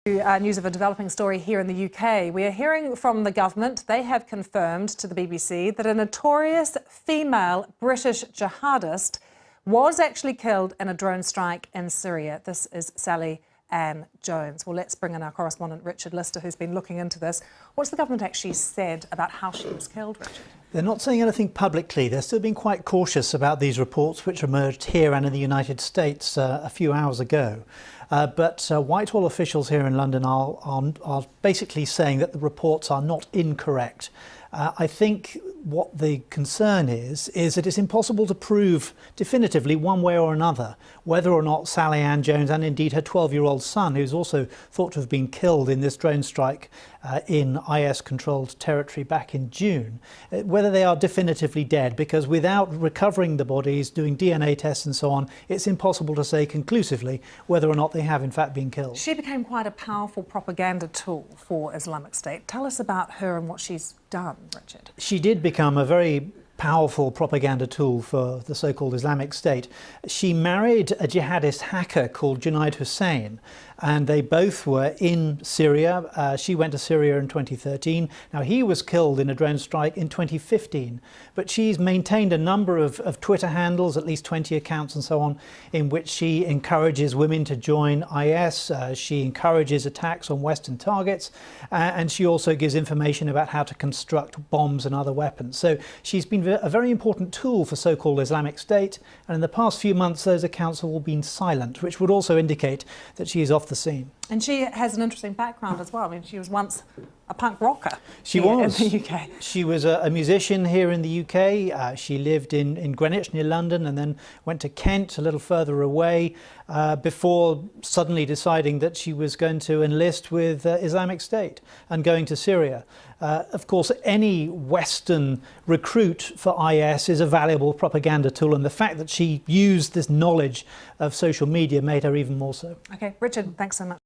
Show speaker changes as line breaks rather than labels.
News of a developing story here in the UK. We are hearing from the government. They have confirmed to the BBC that a notorious female British jihadist was actually killed in a drone strike in Syria. This is Sally Ann Jones. Well, let's bring in our correspondent Richard Lister, who's been looking into this. What's the government actually said about how she was killed, Richard?
They're not saying anything publicly. They're still being quite cautious about these reports which emerged here and in the United States a few hours ago. But Whitehall officials here in London are basically saying that the reports are not incorrect. I think what the concern is that it's impossible to prove definitively one way or another whether or not Sally Ann Jones and indeed her 12-year-old son, who's also thought to have been killed in this drone strike in IS-controlled territory back in June, whether they are definitively dead, because without recovering the bodies, doing DNA tests and so on, it's impossible to say conclusively whether or not they have in fact been killed.
She became quite a powerful propaganda tool for Islamic State. Tell us about her and what she's done, Richard.
She did become a very powerful propaganda tool for the so-called Islamic State. She married a jihadist hacker called Junaid Hussain, and they both were in Syria. She went to Syria in 2013. Now, he was killed in a drone strike in 2015, but she's maintained a number of Twitter handles, at least 20 accounts and so on, in which she encourages women to join IS. She encourages attacks on Western targets, and she also gives information about how to construct bombs and other weapons. So she's been a very important tool for so-called Islamic State, and in the past few months those accounts have all been silent, which would also indicate that she is off the scene.
And she has an interesting background as well. I mean, she was once a punk rocker.
She was.
In the UK.
She was a musician here in the UK. She lived in Greenwich near London and then went to Kent, a little further away, before suddenly deciding that she was going to enlist with Islamic State and going to Syria. Of course, any Western recruit for IS is a valuable propaganda tool, and the fact that she used this knowledge of social media made her even more so.
OK, Richard, thanks so much.